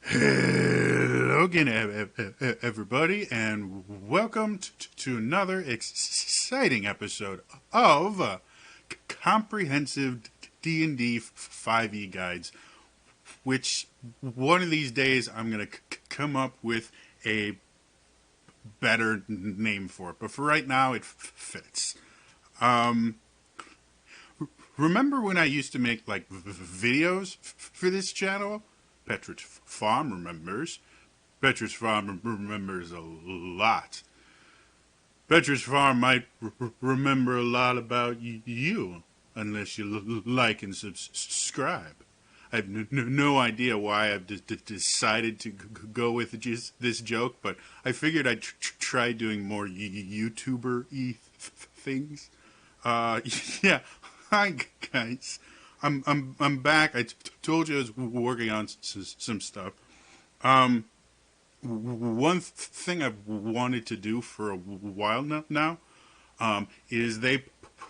Hello again, everybody, and welcome to another exciting episode of Comprehensive D&D 5e Guides, which one of these days I'm going to come up with a better name for it, but for right now it fits. Remember when I used to make like videos for this channel? Petrich Farm remembers. Petrich Farm remembers a lot. Petrich Farm might remember a lot about you, unless you like and subscribe. I have no idea why I've decided to go with just this joke, but I figured I'd try doing more YouTuber-y things. Yeah. Hi guys, I'm back. I told you I was working on some stuff. One thing I've wanted to do for a while now is they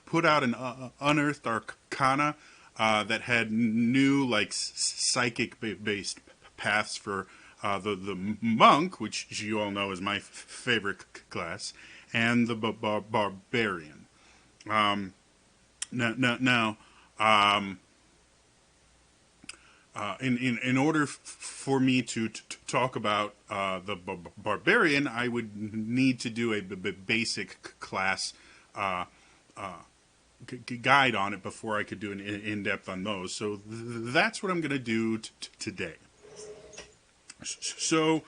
put out an unearthed arcana that had new like psychic based paths for the monk, which you all know is my favorite class, and the barbarian. Now, in order for me to talk about the barbarian, I would need to do a basic class guide on it before I could do an in-depth on those. So that's what I'm going to do today. So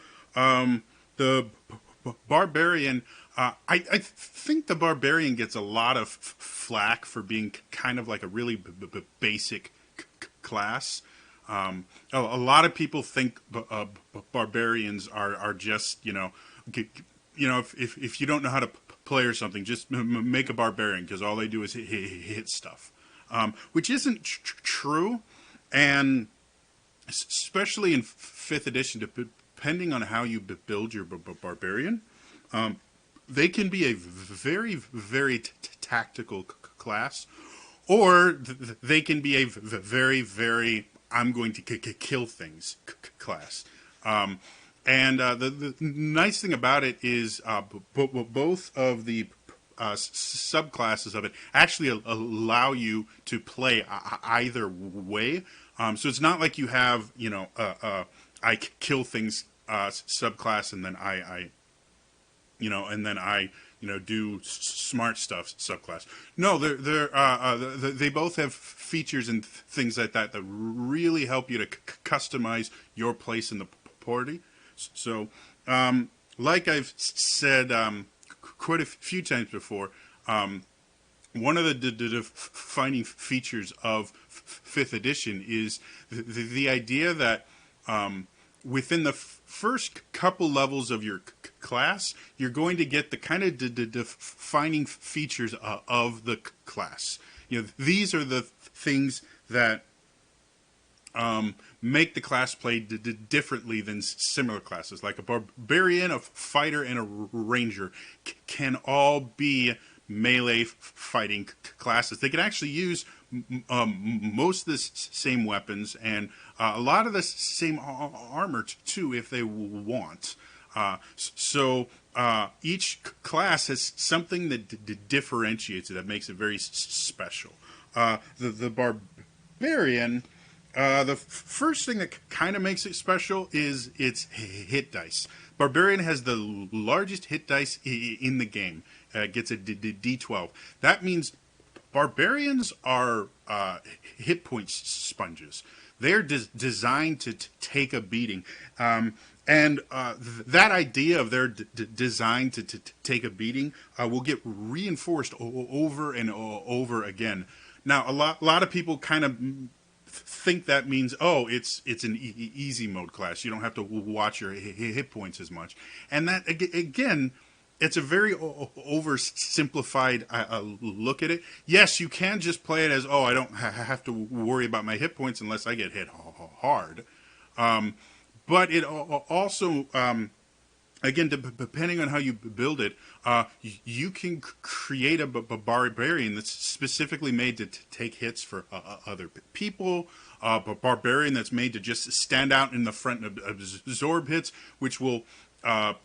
the barbarian. I think the barbarian gets a lot of flack for being kind of like a really basic class. A lot of people think barbarians are just if you don't know how to play or something, just make a barbarian because all they do is hit stuff, which isn't true, and especially in fifth edition, depending on how you build your barbarian. They can be a very, very tactical class, or they can be a very, very I'm going to kill things class. And the nice thing about it is both of the subclasses of it actually allow you to play either way. So it's not like you have, I kill things subclass and then I do smart stuff subclass. No, they both have features and things like that really help you to customize your place in the party. So, like I've said quite a few times before, one of the defining features of fifth edition is the idea that within the first couple levels of your class, you're going to get the kind of defining features of the class. These are the things that make the class play differently than similar classes. Like a barbarian, a fighter, and a ranger can all be melee fighting classes. They can actually use most of the same weapons and a lot of the same armor too if they want. So each class has something that differentiates it, that makes it very special. The barbarian, the first thing that kind of makes it special is its hit dice. Barbarian has the largest hit dice in the game. Gets a D12. That means barbarians are hit point sponges. They're designed to take a beating. And that idea of their design to take a beating will get reinforced over and over again. Now, a lot of people kind of think that means, it's an easy mode class. You don't have to watch your hit points as much. And that, again, it's a very oversimplified look at it. Yes, you can just play it as, I don't have to worry about my hit points unless I get hit hard. But it also again, depending on how you build it, you can create a barbarian that's specifically made to take hits for other people. A barbarian that's made to just stand out in the front and absorb hits, which will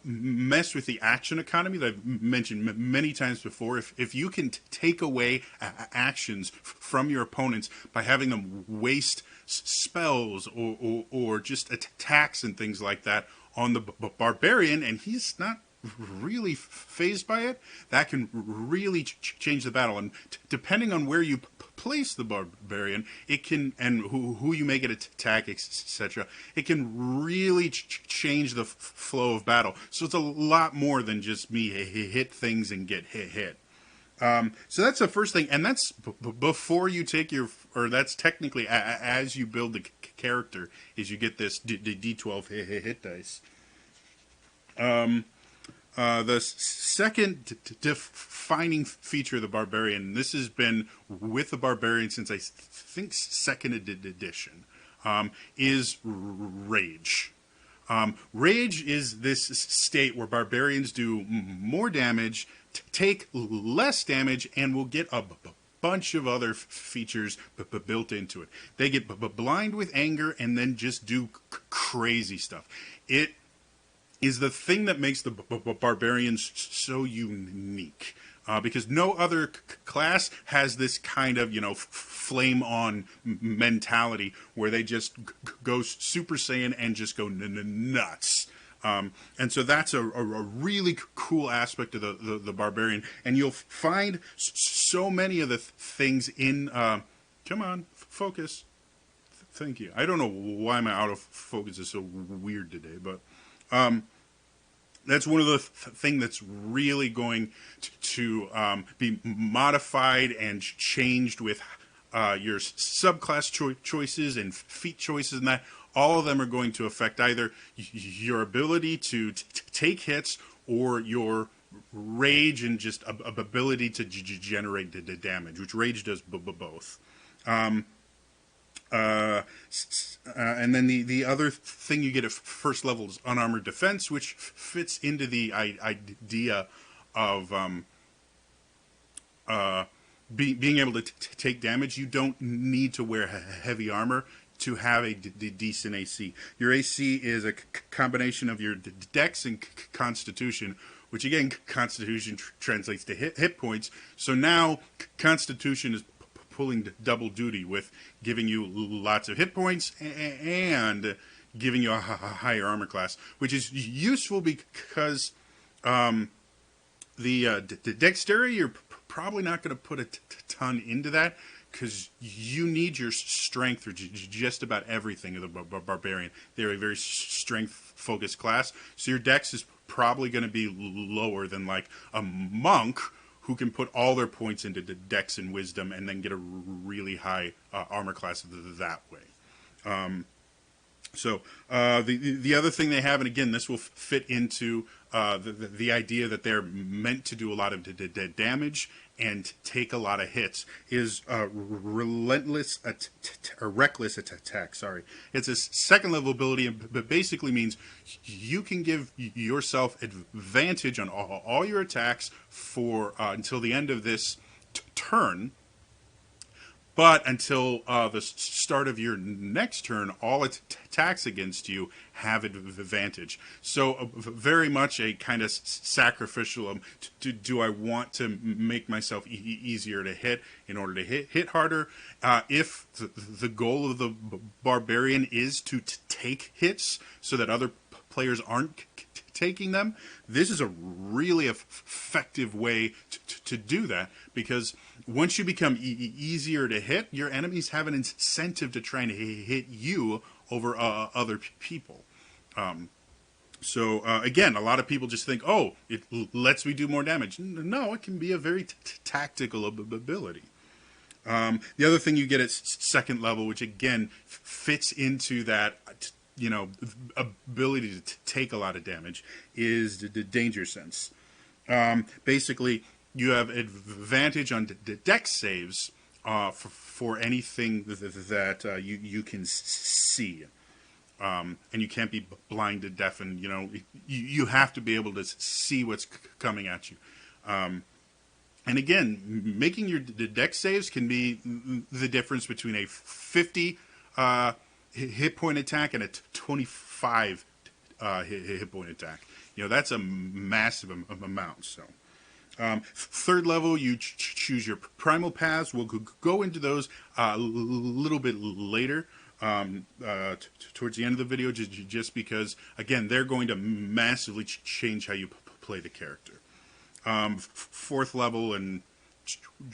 mess with the action economy that I've mentioned many times before. If you can take away actions from your opponents by having them waste spells or just attacks and things like that on the barbarian, and he's not really phased by it, that can really change the battle. And depending on where you place the barbarian, it can, and who you make it attack, etc., it can really change the flow of battle. So it's a lot more than just me hit things and get hit. So that's the first thing, and that's before you take your, or that's technically as you build the character, is you get this D12 hit dice. The second defining feature of the Barbarian, this has been with the Barbarian since I think second edition, is Rage. Rage is this state where Barbarians do more damage, take less damage, and will get a bunch of other features built into it. They get blind with anger and then just do crazy stuff. It is the thing that makes the Barbarians so unique. Because no other class has this kind of, flame on mentality where they just go Super Saiyan and just go nuts. And so that's a really cool aspect of the Barbarian. And you'll find so many of the things in... come on, focus. Thank you. I don't know why my autofocus is so weird today, but... that's one of the thing that's really going to be modified and changed with your subclass choices and feat choices, and that all of them are going to affect either your ability to take hits or your rage and just ability to generate the damage, which rage does both. And then the other thing you get at first level is unarmored defense, which fits into the idea of being able to take damage. You don't need to wear heavy armor to have a decent AC. Your AC is a combination of your dex and constitution, which again, constitution translates to hit points. So now constitution is pulling double duty with giving you lots of hit points and giving you a higher armor class, which is useful because the dexterity, you're probably not going to put a ton into that because you need your strength for just about everything of the Barbarian. They're a very strength-focused class, so your dex is probably going to be lower than like a monk who can put all their points into the dex and wisdom and then get a really high armor class that way. So the other thing they have, and again, this will fit into the idea that they're meant to do a lot of damage and take a lot of hits, is relentless or reckless attack. Sorry, it's a second level ability, but basically means you can give yourself advantage on all your attacks for until the end of this turn. But until the start of your next turn, all attacks against you have advantage. So very much a kind of sacrificial, do I want to make myself easier to hit in order to hit harder? If the goal of the Barbarian is to take hits so that other players aren't taking them, this is a really effective way to do that, because once you become easier to hit, your enemies have an incentive to try and hit you over other people. So again, a lot of people just think, oh, it lets me do more damage. No, it can be a very tactical ability. The other thing you get at second level, which again fits into that ability to take a lot of damage, is the danger sense. Basically, you have advantage on the dex saves for anything that you can see. and you can't be blinded, deafened. You have to be able to see what's coming at you. And again, making your deck saves can be the difference between a 50 hit point attack and a 25 hit point attack. That's a massive amount. So, third level, you choose your primal paths. We'll go into those a little bit later, towards the end of the video, just because, again, they're going to massively change how you play the character. Fourth level, and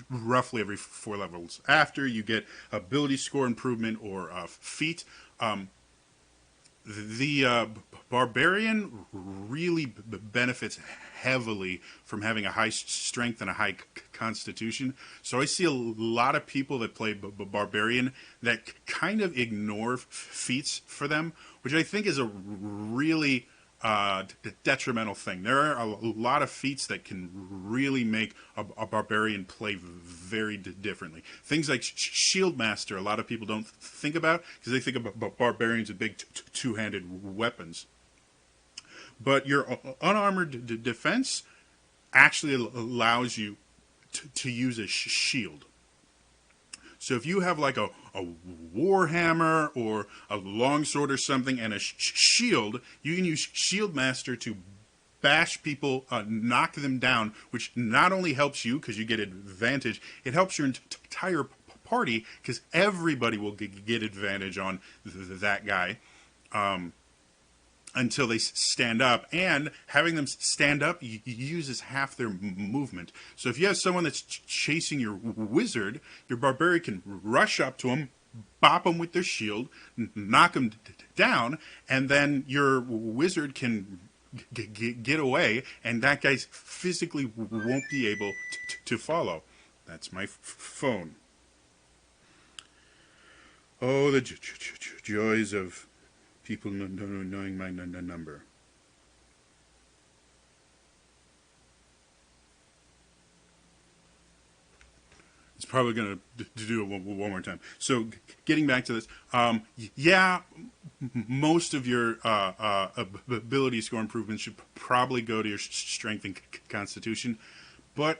roughly every 4 levels after, you get ability score improvement or feat. The Barbarian really benefits heavily from having a high strength and a high constitution. So I see a lot of people that play Barbarian that kind of ignore feats for them, which I think is a really detrimental thing. There are a lot of feats that can really make a Barbarian play very differently. Things like Shield Master, a lot of people don't think about because they think about Barbarians with big two-handed weapons. But your unarmored defense actually allows you to use a shield. So if you have like a warhammer or a longsword or something and a shield, you can use Shield Master to bash people, knock them down, which not only helps you because you get advantage, it helps your entire party because everybody will get advantage on that guy until they stand up. And having them stand up uses half their movement. So if you have someone that's chasing your wizard, your barbarian can rush up to him, bop him with their shield, knock him down, and then your wizard can get away, and that guy physically won't be able to follow. That's my phone. Oh, the joys of people knowing my number. It's probably going to do it one more time. So, getting back to this, yeah, most of your ability score improvements should probably go to your strength and constitution, but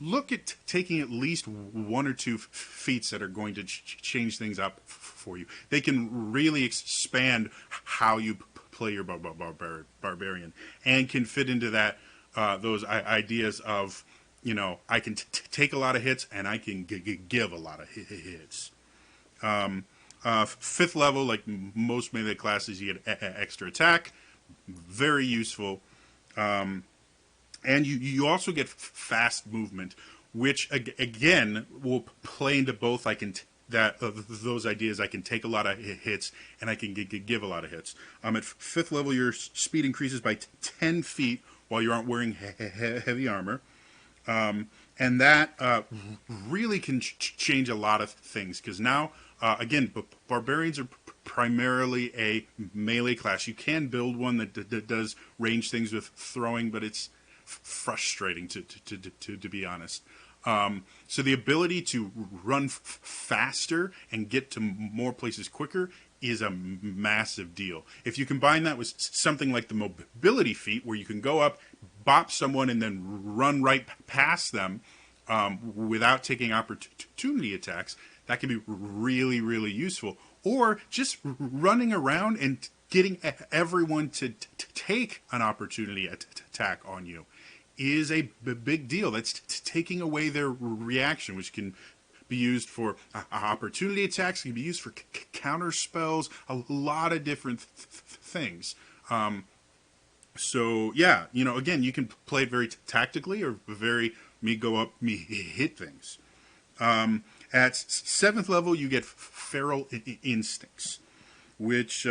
look at taking at least 1 or 2 feats that are going to change things up for you. They can really expand how you play your barbarian, and can fit into that those ideas of, I can take a lot of hits and I can give a lot of hits. 5th level, like most melee classes, you get extra attack, very useful. And you also get fast movement, which again will play into both. Those ideas. I can take a lot of hits and I can give a lot of hits. At 5th level, your speed increases by 10 feet while you aren't wearing heavy armor. And that really can change a lot of things, because now, again, barbarians are primarily a melee class. You can build one that does range things with throwing, but it's frustrating to be honest. So the ability to run faster and get to more places quicker is a massive deal. If you combine that with something like the mobility feat, where you can go up, bop someone, and then run right past them without taking opportunity attacks, that can be really, really useful. Or just running around and getting everyone to take an opportunity attack on you is a big deal. That's taking away their reaction, which can be used for opportunity attacks, can be used for counter spells, a lot of different things. So yeah, again, you can play it very tactically or very me go up, me hit things. At 7th level, you get feral instincts, which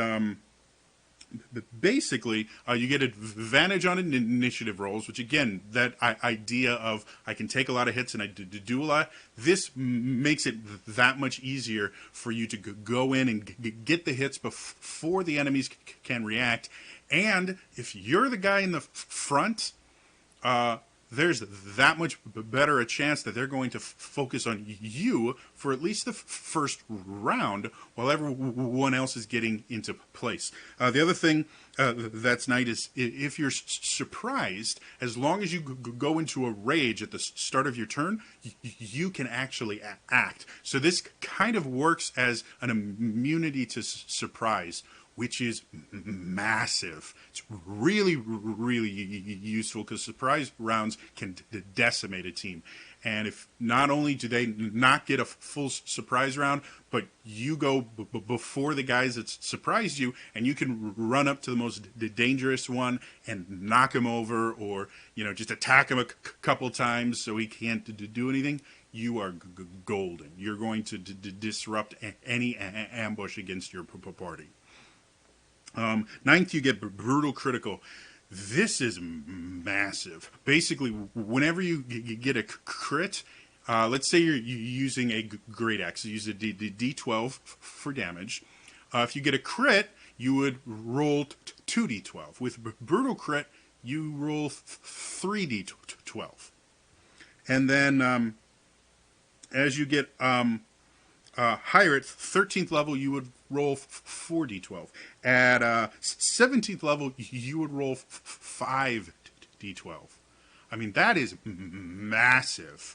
basically you get advantage on initiative rolls, which again, that idea of I can take a lot of hits and I do a lot, this makes it that much easier for you to go in and get the hits before the enemies can react. And if you're the guy in the front, there's that much better a chance that they're going to focus on you for at least the first round while everyone else is getting into place. The other thing that's nice is if you're surprised, as long as you go into a rage at the start of your turn, you can actually act. So this kind of works as an immunity to surprise, which is massive. It's really, really useful because surprise rounds can decimate a team. And if not only do they not get a full surprise round, but you go before the guys that surprised you, and you can run up to the most dangerous one and knock him over, or just attack him a couple times so he can't do anything. You are golden. You're going to disrupt any ambush against your party. Ninth, you get brutal critical. This is massive. Basically, whenever you get a crit, let's say you're using a great axe, you use a D12 for damage. If you get a crit, you would roll 2d12. With brutal crit, you roll 3d12. And then as you get higher, at 13th level, you would roll 4d12. At 17th level, you would roll 5d12. I mean, that is massive.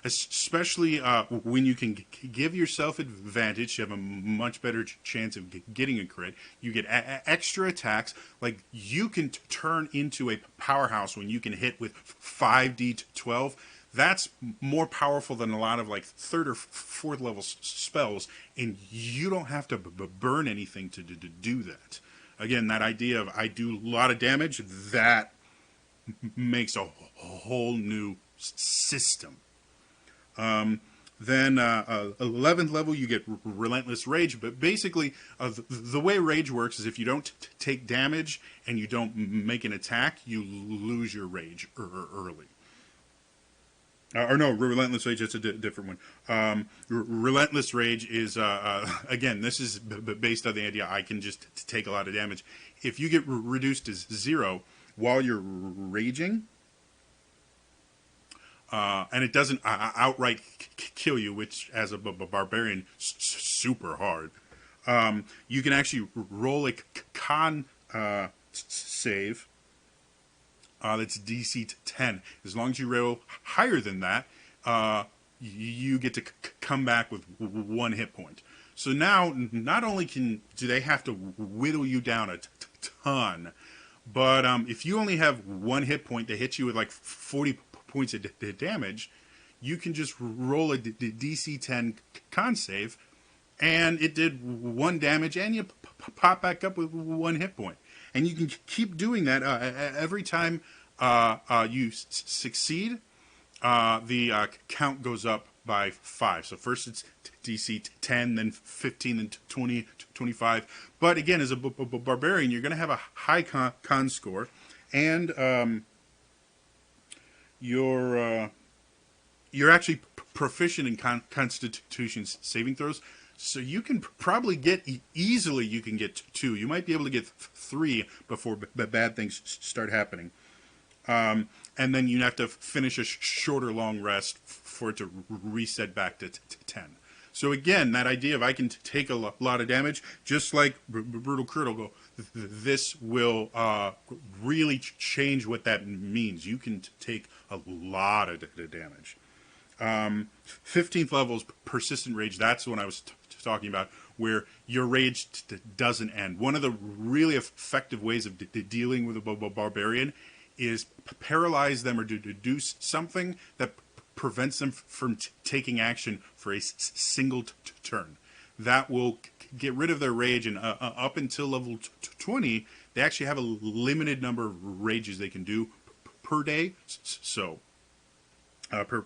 Especially when you can give yourself advantage, you have a much better chance of getting a crit. You get extra attacks. Like, you can turn into a powerhouse when you can hit with 5d12. That's more powerful than a lot of like 3rd or 4th level spells, and you don't have to burn anything to do that. Again, that idea of I do a lot of damage, that makes a whole new system. Then 11th level, you get Relentless Rage, but basically the way Rage works is if you don't take damage and you don't make an attack, you lose your Rage early. Or no, Relentless Rage, that's a different one. Relentless Rage is, again, this is based on the idea I can just take a lot of damage. If you get reduced to 0 while you're raging, and it doesn't outright kill you, which as a barbarian, super hard, you can actually roll a con save. That's DC 10. As long as you roll higher than that, you get to come back with 1 hit point. So now, not only do they have to whittle you down a ton, but if you only have 1 hit point, they hit you with like 40 points of damage, you can just roll a DC 10 con save, and it did 1 damage, and you pop back up with 1 hit point. And you can keep doing that every time you succeed. The count goes up by 5. So first it's DC 10, then 15, then 20, 25. But again, as a barbarian, you're going to have a high con score, and you're actually proficient in Constitution saving throws. So you can probably get easily. You can get 2. You might be able to get 3 before bad things start happening. And then you have to finish a short or long rest for it to reset back to 10. So again, that idea of I can take a lot of damage, just like Brutal Critical, this will really change what that means. You can take a lot of damage. 15th level is Persistent Rage. That's the one I was talking about, where your rage doesn't end. One of the really effective ways of dealing with a barbarian is paralyze them or do something that prevents them from taking action for a single turn. That will get rid of their rage, and up until level 20, they actually have a limited number of rages they can do per day. So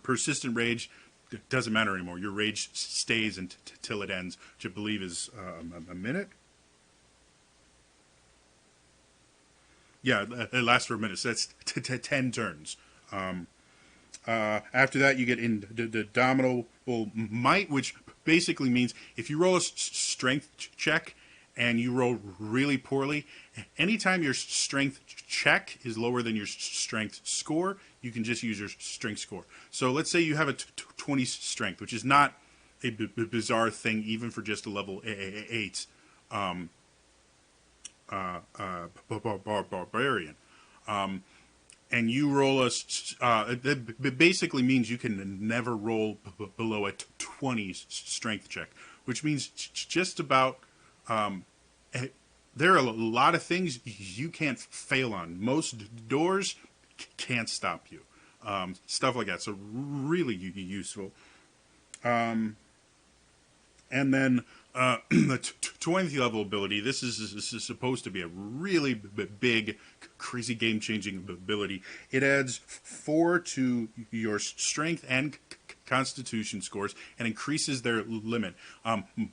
persistent rage doesn't matter anymore. Your rage stays until it ends, which I believe is a minute. Yeah, it lasts for a minute, so that's 10 turns. After that, you get Indomitable Might, which basically means if you roll a strength check and you roll really poorly, anytime your strength check is lower than your strength score, you can just use your strength score. So let's say you have a 20 strength, which is not a bizarre thing even for just a level 8 barbarian. And you roll it basically means you can never roll below a 20 strength check, which means just about there are a lot of things you can't fail on. Most doors can't stop you. Stuff like that. So really useful. And then the 20th level ability, this is supposed to be a really big, crazy game-changing ability. It adds 4 to your strength and constitution scores and increases their limit.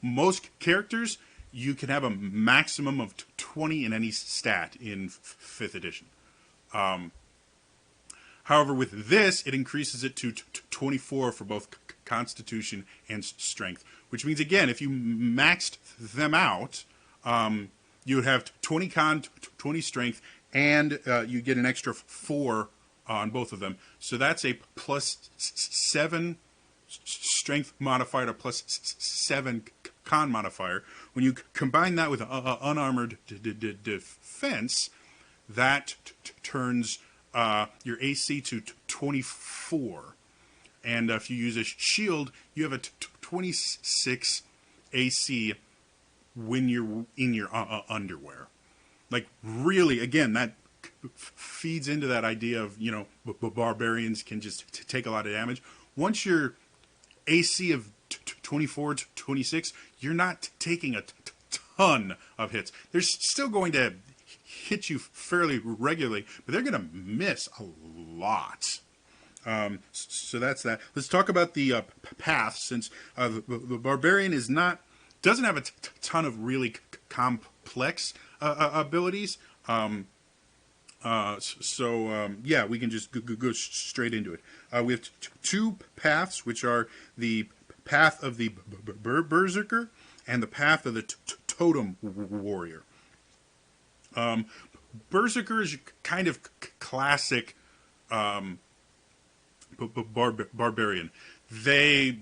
Most characters, you can have a maximum of 20 in any stat in 5th edition. However, with this, it increases it to 24 for both constitution and strength, which means, again, if you maxed them out, you would have 20 con, 20 strength, and you get an extra 4 on both of them. So that's a plus 7 strength modifier to plus 7 con modifier. When you combine that with unarmored defense, that turns your AC to 24. And if you use a shield, you have a 26 AC when you're in your underwear. Like, really, again, that feeds into that idea of, you know, barbarians can just take a lot of damage. Once your AC of 24 to 26, you're not taking a ton of hits. They're still going to hit you fairly regularly, but they're going to miss a lot. So that's that. Let's talk about the path, since the barbarian doesn't have a ton of really complex abilities. Yeah, we can just go straight into it. We have two paths, which are the path of the berserker and the path of the totem warrior. Berserker is kind of classic barbarian. They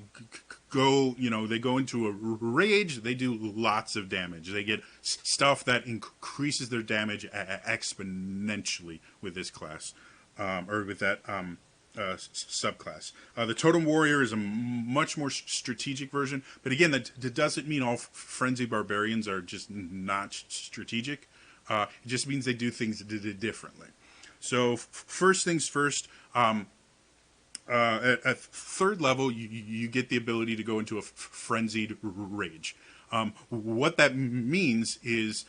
go into a rage. They do lots of damage. They get stuff that increases their damage exponentially with this class, or with that subclass. The Totem Warrior is a much more strategic version, but again, that doesn't mean all frenzy barbarians are just not strategic. It just means they do things differently. So first things first. At third level, you get the ability to go into a frenzied rage. What that means is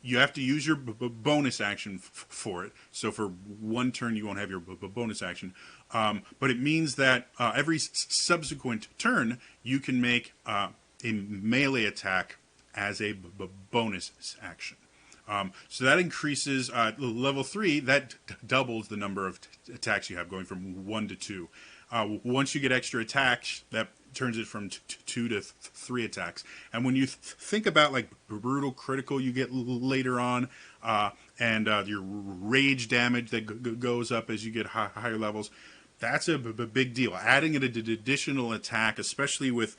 you have to use your bonus action for it. So for one turn, you won't have your bonus action. But it means that every subsequent turn, you can make a melee attack as a bonus action. So that increases level 3. That doubles the number of attacks you have, going from 1 to 2. Once you get extra attacks, that turns it from 2 to 3 attacks. And when you think about like brutal critical you get later on, and your rage damage that goes up as you get higher levels, that's a big deal. Adding an additional attack, especially with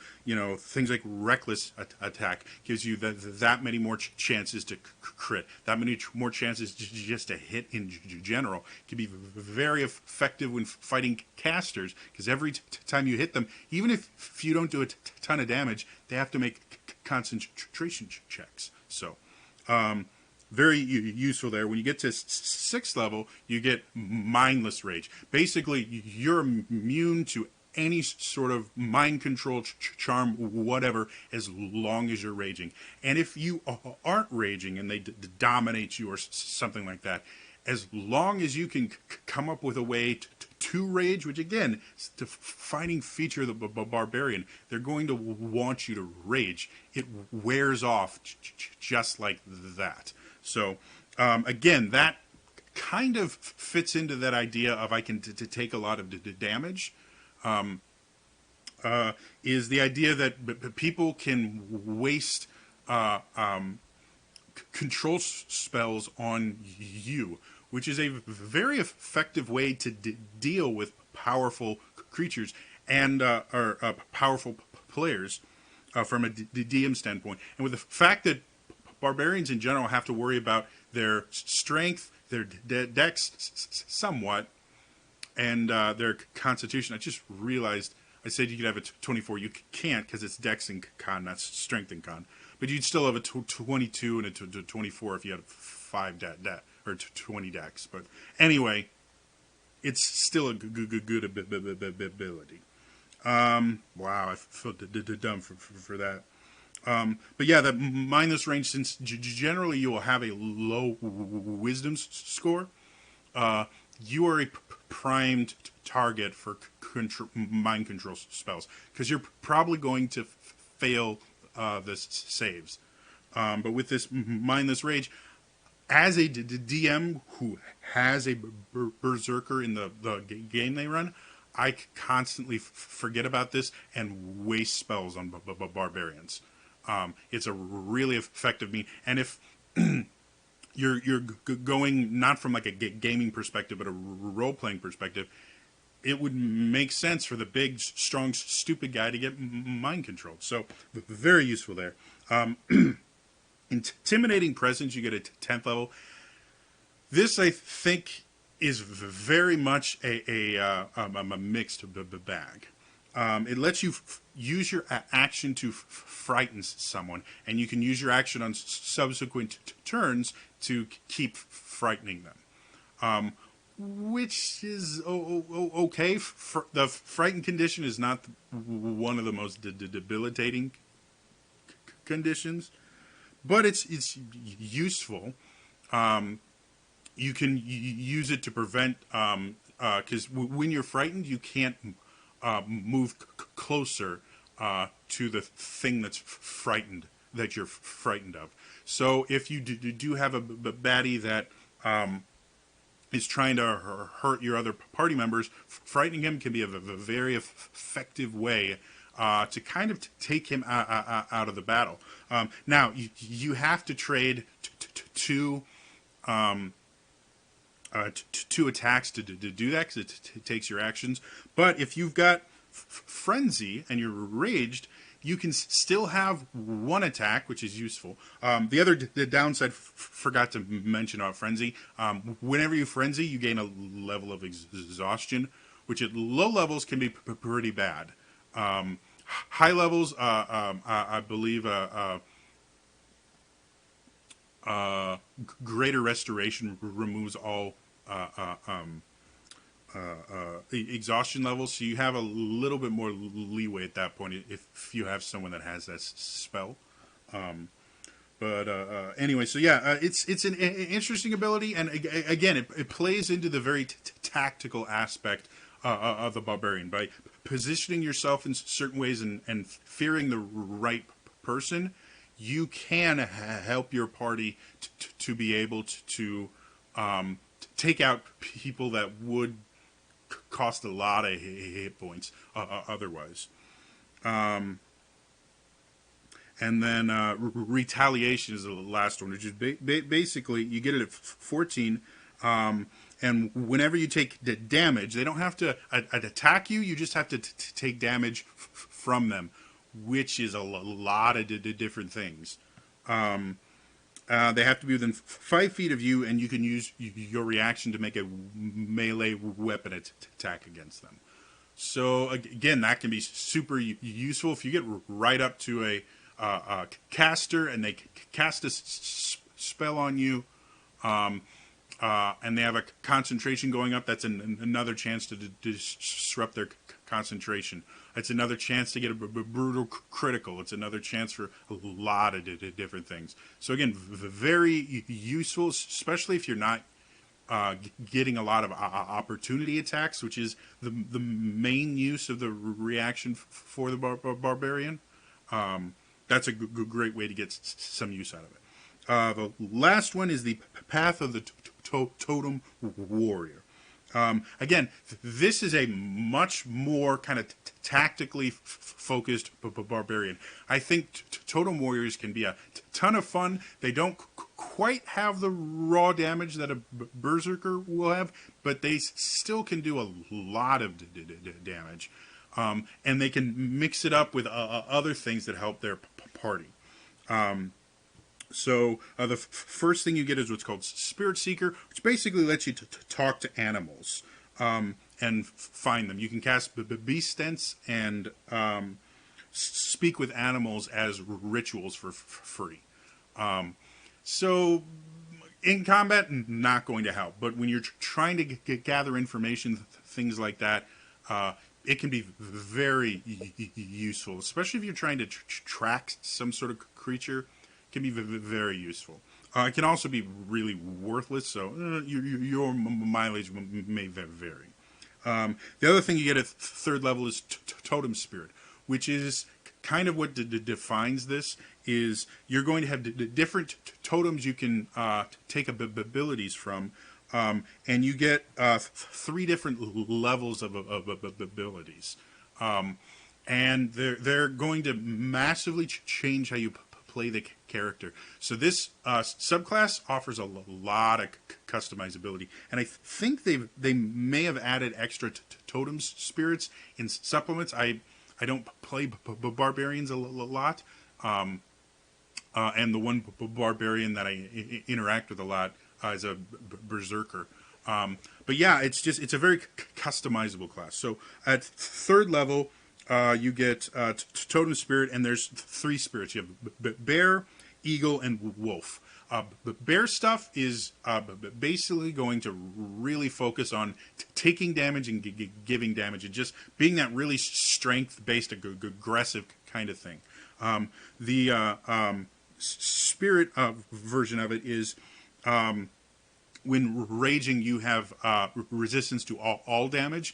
things like reckless attack, gives you that many more chances to crit. That many more chances just to hit in general. Can be very effective when fighting casters, because every time you hit them, even if you don't do a ton of damage, they have to make concentration checks. So very useful there. When you get to 6th level, you get mindless rage. Basically, you're immune to any sort of mind control, charm, whatever, as long as you're raging. And if you aren't raging and they dominate you or something like that, as long as you can come up with a way to rage, which again is the defining feature of the barbarian, they're going to want you to rage. It wears off just like that. So, again, that kind of fits into that idea of I can take a lot of damage, is the idea that people can waste control spells on you, which is a very effective way to deal with powerful creatures and or powerful players from a DM standpoint. And with the fact that barbarians in general have to worry about their strength, their dex somewhat, and their constitution. I just realized I said you could have a 24. You can't because it's dex and con, not strength and con. But you'd still have a 22 and a 24 if you had 5 or 20 dex. But anyway, it's still a good ability. Wow, I feel dumb for that. But yeah, the mindless range, since generally you will have a low wisdom score, you are a primed target for mind control spells because you're probably going to fail the saves. But with this mindless rage, as a DM who has a berserker in the game they run, I constantly forget about this and waste spells on barbarians. It's a really effective mean, and if you're going not from like a gaming perspective but a role playing perspective, it would make sense for the big, strong, stupid guy to get mind controlled. So very useful there. Intimidating presence, you get a 10th level. This, I think, is very much a mixed bag. It lets you use your action to frighten someone, and you can use your action on subsequent turns to keep frightening them, which is okay. The frightened condition is not one of the most debilitating conditions, but it's useful. You can use it to prevent, because when you're frightened, you can't move closer to the thing that's frightened, that you're frightened of. So if you do have a baddie that is trying to hurt your other party members, frightening him can be a very effective way to kind of take him out of the battle. Now, you have to trade two attacks to do that, because it takes your actions. But if you've got Frenzy and you're raged, you can still have one attack, which is useful. The downside, forgot to mention about Frenzy. Whenever you Frenzy, you gain a level of exhaustion, which at low levels can be pretty bad. High levels, I believe, Greater Restoration removes all exhaustion levels, so you have a little bit more leeway at that point if you have someone that has that spell. Anyway, so yeah, it's an interesting ability, and again, it plays into the very tactical aspect of the barbarian by positioning yourself in certain ways and fearing the right person. You can help your party to be able to take out people that would cost a lot of hit points otherwise. And then retaliation is the last one, which is basically you get it at 14. And whenever you take the damage, they don't have to attack you. You just have to take damage from them, which is a lot of different things. They have to be within 5 feet of you, and you can use your reaction to make a melee weapon attack against them. So again, that can be super useful if you get right up to a caster and they cast a spell on you, and they have a concentration going up. That's another chance to disrupt their concentration. It's another chance to get a brutal critical. It's another chance for a lot of different things. So again, very useful, especially if you're not getting a lot of opportunity attacks, which is the main use of the reaction for the barbarian. That's a great way to get some use out of it. The last one is the Path of the Totem Warrior. Again, this is a much more kind of tactically focused barbarian. I think Totem Warriors can be a ton of fun. They don't quite have the raw damage that a Berserker will have, but they still can do a lot of damage. And they can mix it up with other things that help their party. So the first thing you get is what's called Spirit Seeker, which basically lets you talk to animals and find them. You can cast Beast Sense and speak with animals as rituals for free. So in combat, not going to help. But when you're trying to gather information, things like that, it can be very useful, especially if you're trying to track some sort of creature. Can be very useful. It can also be really worthless, so your mileage may vary. The other thing you get at third level is Totem Spirit, which is kind of what defines this. Is you're going to have different totems you can take abilities from, and you get 3 different levels of abilities, and they're going to massively change how you play the character. So this subclass offers a lot of customizability, and I think they may have added extra totem spirits in supplements. I don't play barbarians a lot, and the one barbarian that I interact with a lot is a berserker. But yeah, it's a very customizable class. So at third level, you get Totem Spirit, and there's 3 spirits. You have Bear, Eagle, and Wolf. Bear stuff is basically going to really focus on taking damage and giving damage, and just being that really strength-based, aggressive kind of thing. The Spirit version of it is when raging, you have resistance to all damage.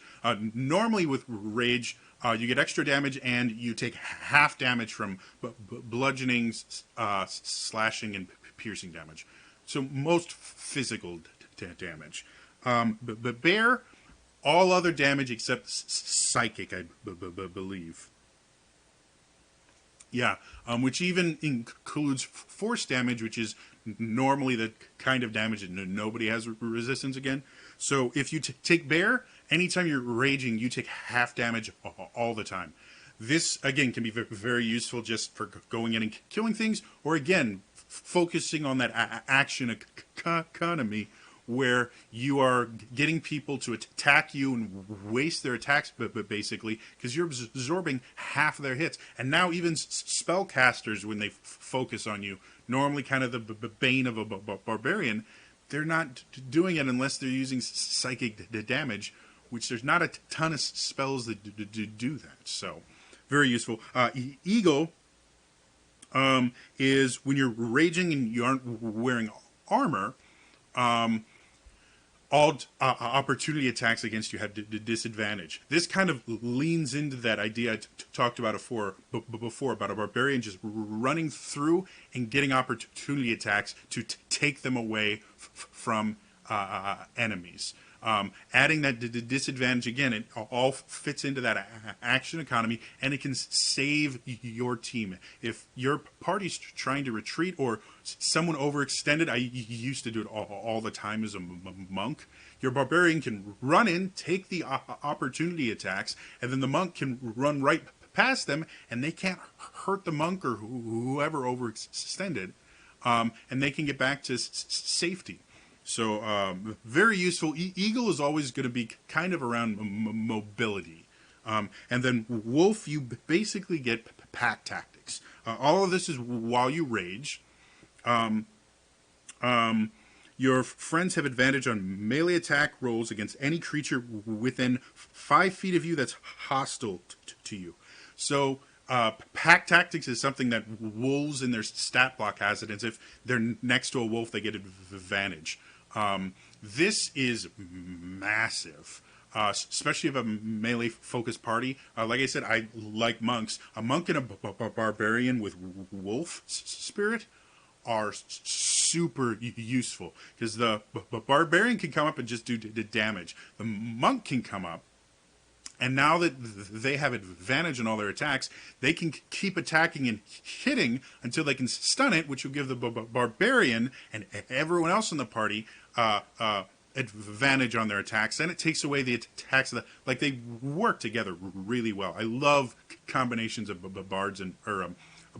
Normally with rage, you get extra damage, and you take half damage from bludgeoning, slashing, and piercing damage. So most physical damage. But Bear, all other damage except psychic, I believe. Yeah, which even includes force damage, which is normally the kind of damage that nobody has resistance again. So if you take Bear, anytime you're raging, you take half damage all the time. This, again, can be very useful just for going in and killing things, or again, focusing on that action economy where you are getting people to attack you and waste their attacks, but basically, because you're absorbing half their hits. And now even spellcasters, when they focus on you, normally kind of the bane of a barbarian, they're not doing it unless they're using psychic damage, which there's not a ton of spells that do that. So, very useful. Eagle is when you're raging and you aren't wearing armor, all opportunity attacks against you have disadvantage. This kind of leans into that idea I talked about before about a barbarian just running through and getting opportunity attacks to take them away from enemies. Adding that disadvantage, again, it all fits into that action economy, and it can save your team. If your party's trying to retreat or someone overextended, I used to do it all the time as a monk, your barbarian can run in, take the opportunity attacks, and then the monk can run right past them, and they can't hurt the monk or whoever overextended, and they can get back to safety. So very useful. Eagle is always going to be kind of around mobility. And then Wolf, you basically get pack tactics. All of this is while you rage. Your friends have advantage on melee attack rolls against any creature within 5 feet of you that's hostile to you. So pack tactics is something that wolves in their stat block has it, as if they're next to a wolf, they get advantage. This is massive, especially if a melee-focused party. Like I said, I like monks. A monk and a barbarian with wolf spirit. are super useful because the barbarian can come up and just do damage. The monk can come up, and now that they have advantage on all their attacks, they can keep attacking and hitting until they can stun it, which will give the barbarian and everyone else in the party advantage on their attacks. And it takes away the attacks of like they work together really well. I love combinations of bards and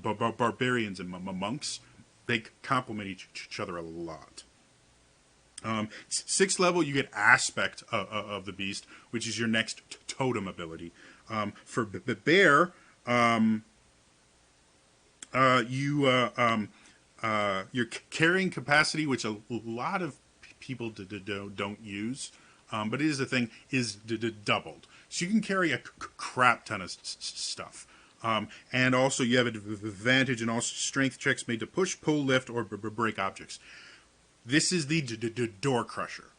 barbarians and monks. They complement each other a lot. 6th level, you get Aspect of the Beast, which is your next totem ability. For Bear, your carrying capacity, which a lot of people don't use, but it is a thing, is doubled. So you can carry a crap ton of stuff. And also you have advantage in all strength checks made to push, pull, lift, or break objects. This is the door crusher.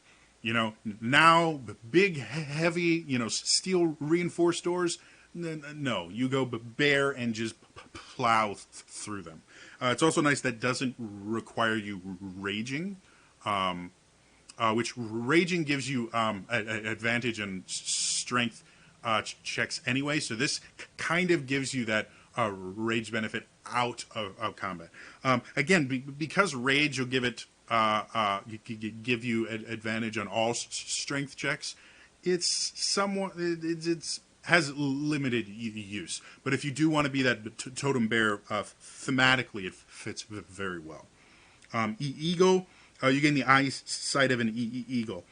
You know, now big, heavy, steel reinforced doors. No, you go Bear and just plow through them. It's also nice that doesn't require you raging, which raging gives you advantage in strength checks anyway. So this kind of gives you that rage benefit out of combat. Again, because rage will give it give you advantage on all strength checks. It's somewhat it's has limited use, but if you do want to be that totem bear, thematically it fits very well. Eagle, you gain the eyesight of an eagle.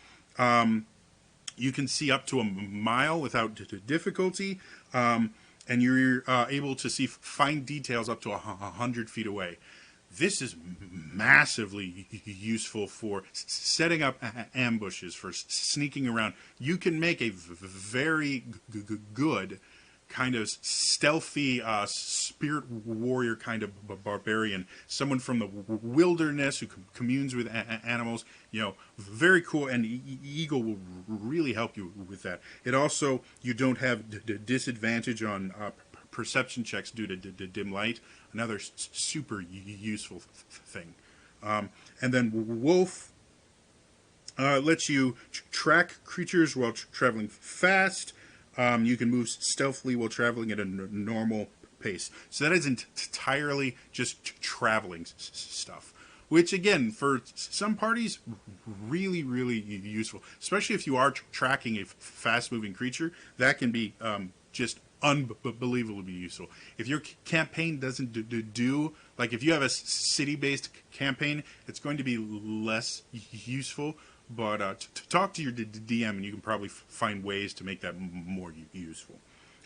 You can see up to a mile without difficulty, and you're able to see fine details up to 100 feet away. This is massively useful for setting up ambushes, for sneaking around. You can make a very good kind of stealthy spirit warrior kind of barbarian, someone from the wilderness who communes with animals. Very cool, and Eagle will really help you with that. It also, you don't have disadvantage on perception checks due to dim light. Another super useful thing. And then Wolf lets you track creatures while traveling fast. You can move stealthily while traveling at a normal pace. So that is entirely just traveling stuff. Which, again, for some parties, really, really useful. Especially if you are tracking a fast-moving creature. That can be just unbelievably useful. If your campaign doesn't do like if you have a city-based campaign, it's going to be less useful. But talk to your DM, and you can probably find ways to make that more useful.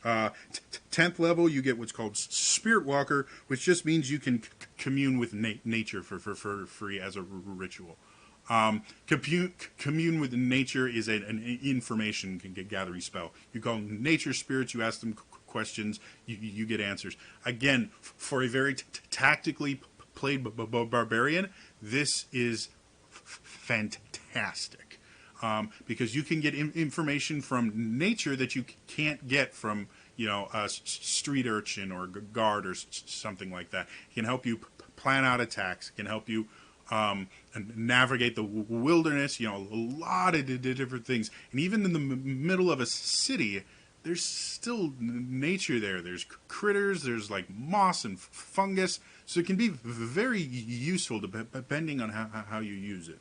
10th level, you get what's called Spirit Walker, which just means you can commune with nature for free as a ritual. Commune with nature is an information gathering spell. You call nature spirits, you ask them questions, you get answers. Again, for a very tactically played barbarian, this is fantastic. Because you can get information from nature that you can't get from, a street urchin or a guard or something like that. It can help you plan out attacks. It can help you navigate the wilderness, a lot of different things. And even in the middle of a city, there's still nature there. There's critters, there's like moss and fungus. So it can be very useful depending on how you use it.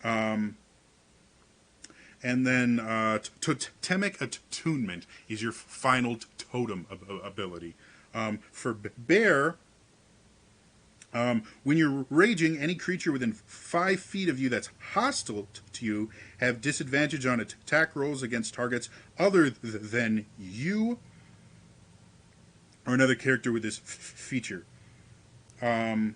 And then Totemic Attunement is your final totem ability. For Bear, when you're raging, any creature within 5 feet of you that's hostile to you have disadvantage on attack rolls against targets other than you or another character with this feature. And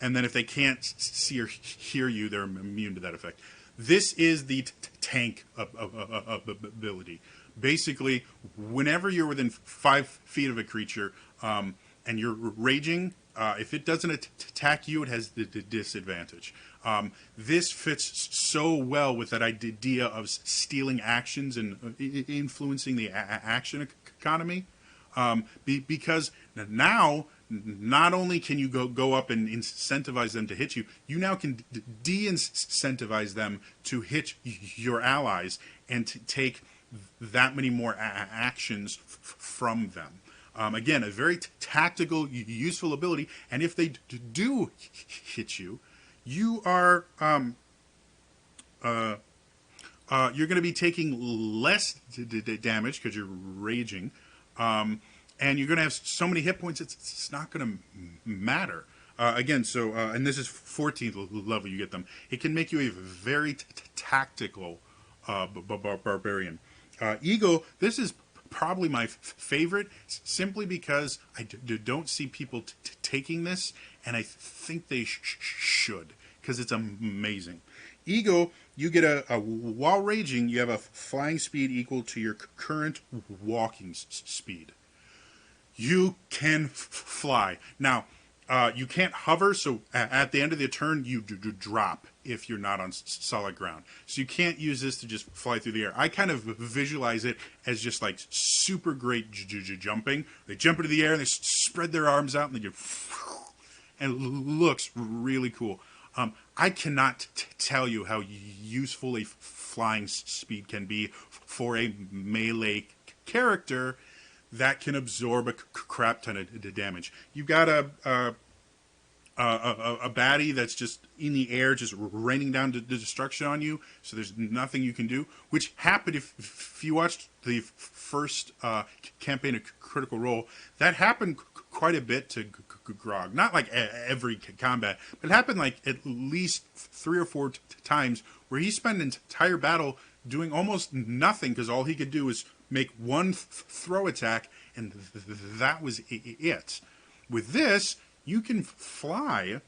then if they can't see or hear you, they're immune to that effect. This is the tank ability. Basically, whenever you're within 5 feet of a creature and you're raging, if it doesn't attack you, it has the disadvantage. This fits so well with that idea of stealing actions and influencing the action economy. Because now not only can you go up and incentivize them to hit you, you now can de-incentivize them to hit your allies and to take that many more actions from them. Again, a very tactical, useful ability. And if they do hit you, you are you're going to be taking less damage because you're raging, and you're going to have so many hit points it's not going to matter. Again, so and this is 14th level you get them. It can make you a very tactical barbarian. Eagle, this is probably my favorite, simply because I don't see people taking this, and I think they should, because it's amazing. Eagle, you get while raging, you have a flying speed equal to your current walking speed. You can fly. Now, you can't hover, so at the end of the turn, you drop if you're not on solid ground. So you can't use this to just fly through the air. I kind of visualize it as just like super great jumping. They jump into the air and they spread their arms out and they just, and it looks really cool. I cannot tell you how useful a flying speed can be for a melee character that can absorb a crap ton of damage. You've got a baddie that's just in the air, just raining down the destruction on you, so there's nothing you can do, which happened if you watched the first campaign of Critical Role. That happened quite a bit to Grog. Not like every combat, but it happened like at least 3 or 4 times where he spent an entire battle doing almost nothing because all he could do was make one throw attack, and that was it. With this, you can fly.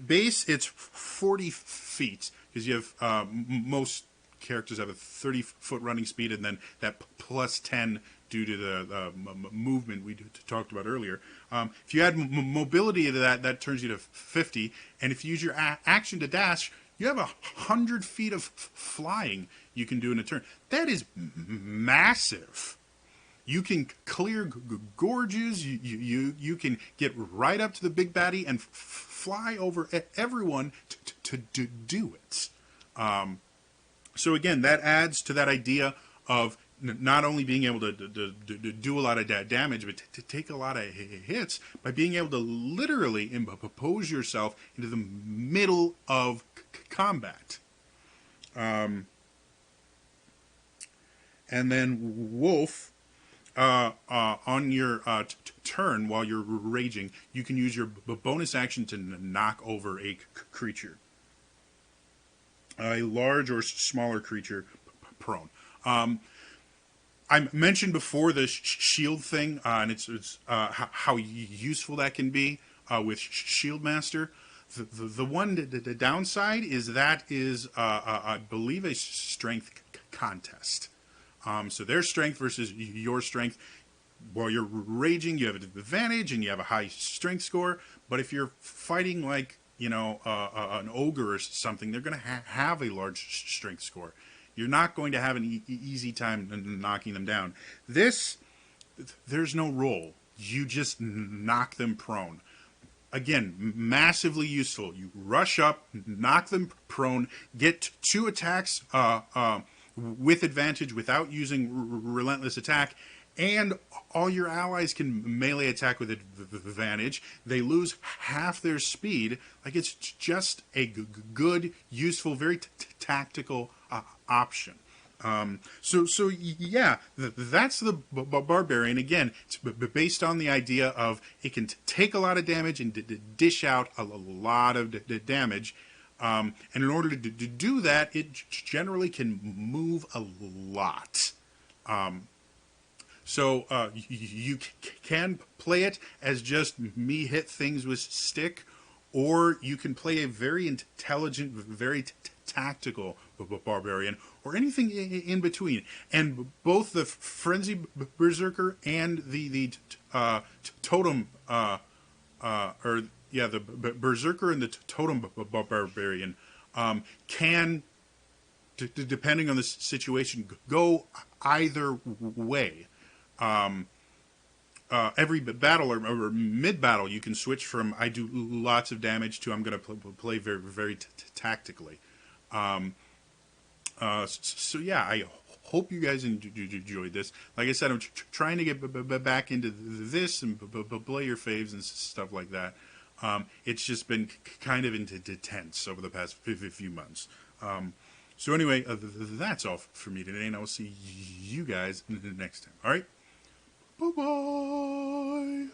Base, it's 40 feet, because you have most characters have a 30-foot running speed, and then that plus 10 due to the movement we talked about earlier. If you add mobility to that, that turns you to 50. And if you use your action to dash, you have 100 feet of flying you can do in a turn. That is massive. You can clear gorges. You can get right up to the big baddie and fly over everyone to do it. So again, that adds to that idea of not only being able to do a lot of damage, but to take a lot of hits by being able to literally impose yourself into the middle of combat. And then Wolf, on your turn while you're raging, you can use your bonus action to knock over a creature. A large or smaller creature prone. I mentioned before the shield thing, and it's how useful that can be with Shield Master. The one, the downside is that is, I believe, a strength contest. So their strength versus your strength. While you're raging, you have an advantage, and you have a high strength score. But if you're fighting like, you know, an ogre or something, they're going to have a large strength score. You're not going to have an easy time knocking them down. This, there's no roll. You just knock them prone. Again, massively useful. You rush up, knock them prone, get 2 attacks with advantage without using relentless attack, and all your allies can melee attack with advantage. They lose half their speed. Like, it's just a good, useful, very tactical option. So yeah, that's the Barbarian. Again, it's based on the idea of it can take a lot of damage and dish out a lot of damage. And in order to do that, it generally can move a lot. So you can play it as just me hit things with stick, or you can play a very intelligent, very tactical Barbarian, or anything in between. And both the Frenzy Berserker and the Totem, the Berserker and the Totem Barbarian can, depending on the situation, go either way. every battle or mid battle, you can switch from I do lots of damage to I'm going to play very very tactically. So yeah, I hope you guys enjoyed this. Like I said, I'm trying to get back into this and play your faves and stuff like that. It's just been kind of intense over the past few months. So anyway, that's all for me today, and I will see you guys next time. All right, bye bye.